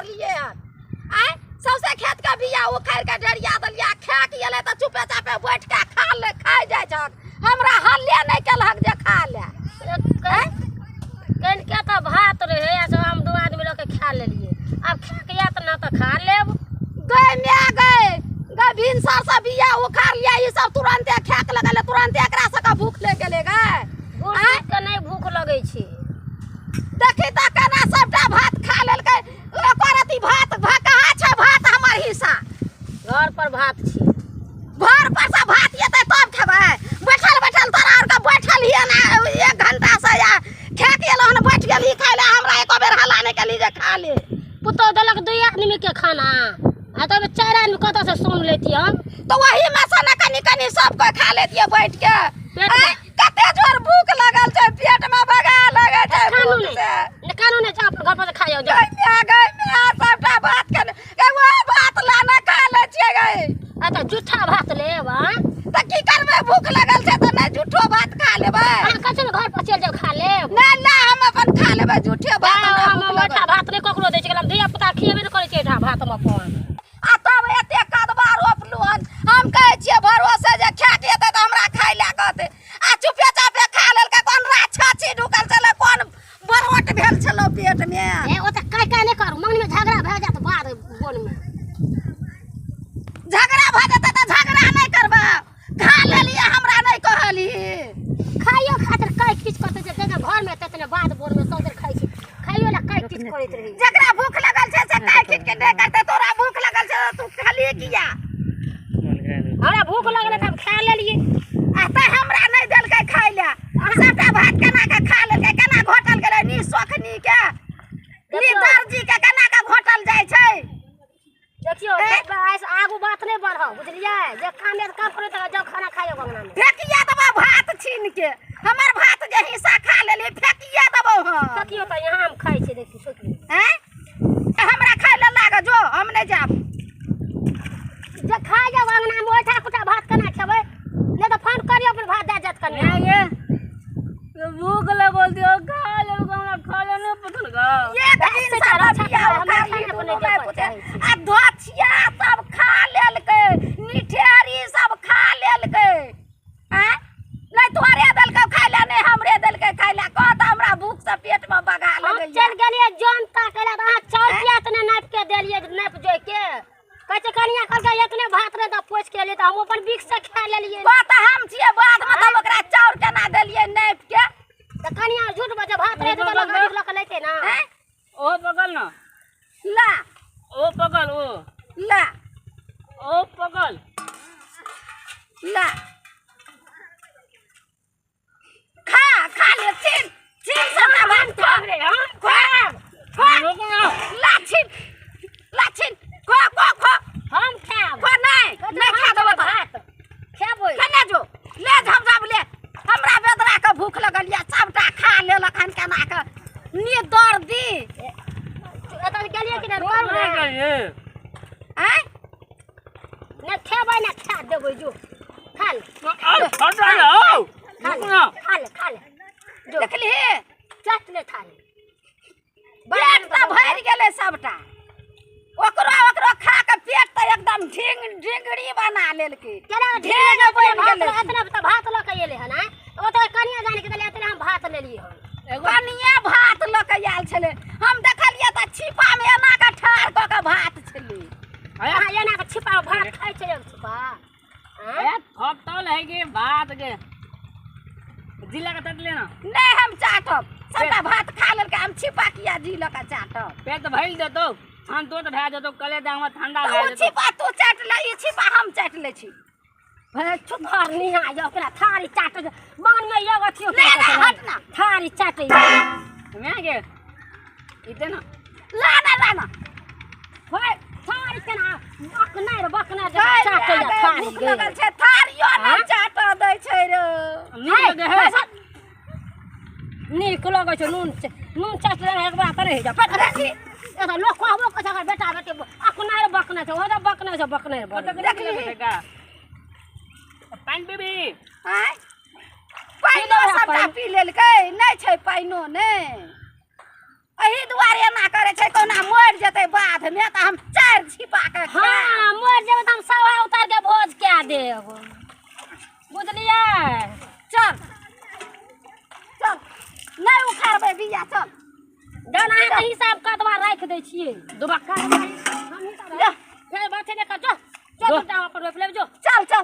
मारलिए आय सौसे खेत के बिया उखाड़ के डरिया दलिया खा के एले त चुपे चापे बैठ के खा ले खाइ जाय छ हमरा हल्ले नहीं केलहक जे खा ले कल के त भात रहे सब हम दो आदमी लोग के खा लेलिए अब खा के या त ना त खा लेब गए मैं गए भिनसा से बिया उखाड़ लिया ये सब तुरंते खाक लगल तुरंते एकरा से का भूख ले गेले गए के नहीं भूख लगे छी देखी त केना सबटा भात खा लेलकै ओकर अति भात कहाँ छै भात हमर हिस्सा घर पर भात छी घर पर से भात येते तब खेबै बैठल बैठल तोरा और के बैठल हिए ना 1 घंटा से या खा के एलहन बैठ गेली खाइ ले हमरा एको बेर हल्ला नहीं केली जे खा ले पुतो देलक 2 आदमी के खाना आ तब 4 आदमी कत से सुन लेती हम तो वही में से न कनी कनी सब कोई खा लेतिए बैठ के कते जोर भूख लगल छै पेट में बगा लगे छै भूख से कानून है अपन घर पर से खाइयो जा गई मैं सबटा भात के वो भात लाना खा ले छिए गई आ त झूठा भात लेब त की करबे भूख लगल छै त नहीं झूठो भात खा लेबै कछु घर पर चल जाओ खा लेब ना हम अपन खा लेबै झूठे भात हम मीठा भात नहीं ककरो दै छै धिया पुता खिएबे नहीं करे छै मीठा भात हम अपन आ तब एते कदबा रोपलु हम कहै छिए भरोसे जे खा के एते त हमरा खाइ ले कहते आ चुपे चापे खा लेलकै कोन राछाछी ढुकल छले कोन बरोट भेल छलो पेट में ए ओ त काय नहीं करू मंगनी में झगड़ा भ जात बाद बोन में झगड़ा भ जाते त झगड़ा नहीं करबा खा लेलिए हमरा नहीं कहली खाइयो खातिर काय किछ करते जे घर में ततने बाद बोन में सब खाइ छी खाइयो ला काय किछ करैत रही जकरा भूख लगल छै से काय किछ के नहीं करते तोरा भूख लगल छै तू खाली किया हमरा भूख लगले त खा लेलिए आ त हमरा नहीं देलकै खाइ ले सबटा भात केना के खा लेलकै केना घोटल गेलै नी सोखनी के नी दर्जी के केना के घोटल जाय छै देखियो ऐसे आगू बात नहीं बढ़ो बुझलिए जे काम में काम करे त जब खाना खाइयो गंगना में फेकिया देबो भात छीन के हमर भात जे हिस्सा खा लेली फेकिया देबो हां देखियो त यहां हम खाइ छी देखियो सोखनी हैं हमरा खाइ ले लाग जो हम नहीं जाब जे खा जा गंगना में ओठा कुटा भात केना खेबै नहीं त फोन करियो फिर भात दे जात कन्या ये भूख लगल दियो खा ले गंगना खा ले नहीं पतल गा ये दिन सारा बिया उखाड़ ली आ धोछिया सब खा लेलकै निठेरी सब खा लेलकै हैं नहीं तोरे देलकै खाइ ले नहीं हमरे देलकै खाइ ले कहत हमरा भूख से पेट में बगा लगै चल गेलिए जनता केला त हां चाउर पियात ने नाप के देलिए नाप जोइ के कहै कनिया कहलकै इतने भात रे त पोछ के ले त हम अपन बिक से खा लेलिए बात हम छिए बाद में तब ओकरा चाउर केना देलिए नाप के त कनिया झूठ बजे भात रे त लोग गरीब लोग लेते ना ओ पकड़ ना ला ओ पकड़ ओ ला ओ पकड़ ला खा ले छीन सबटा भात खा रे हां खा ला छीन खा हम खाब खा नहीं खा देबो भात खेबै खाने जो ले झब ले हमरा बेदरा के भूख लगल या सबटा खा लेलक हन केना के नी दर्दी एत गेलिए कि नहीं नहीं करिए हैं ने खेबै ना खा देबै जो खा ले हट जा ओ खा ले जो देखली चट ले खा ले पेट त भर गेले सबटा ओकरो खा के पेट त एकदम ढिंगड़ी बना लेलकै केना ढेर बन गेले इतना त भात ल के एले हन ओ त कनिया जाने के देले इतना हम भात लेलिए हन कनिया भात ल के आयल छले हम देखलिए त छिपा में एना के ठार क के भात छले हां एना के छिपा भात खाइ छै एक छिपा ए फटल है के भात के जिला का तट लेना नहीं हम चाटब सबटा भात खा लेलकै हम छिपा किया जी ल के चाटब पेट भइल देतो हम तो भै जतो कले दाम ठंडा तो भै जतो छिपा तू चाट ले ई छिपा हम चाट ले छी भे छुधर नहीं आ जा ओकरा थारी चाट मन में एगो थियो ले ना हट ना थारी चाटे मैं के इतना ला ना होय थारी केना बकना जे चाटे या थारी भूख लगल छै थारियो ना चाट दै छै रे नीक लगे छै नून चाट ले एक बार करे जा पट रे एता लोग कहबो के जगह बेटा बेटी अपना बकना छै ओदा बकना छै बकना देखली पानी पीबी हैं पाइनो सबटा पी लेलकै नहीं छै पाइनो ने एही दुआरे एना करे छै कोना मरि जेतै बाध में त हम 4 छिपा के हाँ मर जेबै त हम सवा उतार के भोज कए देब बुझलियै चल चल नहीं उखाड़बै बिया चल दाना के हिसाब कतबा राख दै छियै दुबक्का हम हिसाब ले फेर बाते ने कर जो जो अपन रोप ले जो चल चल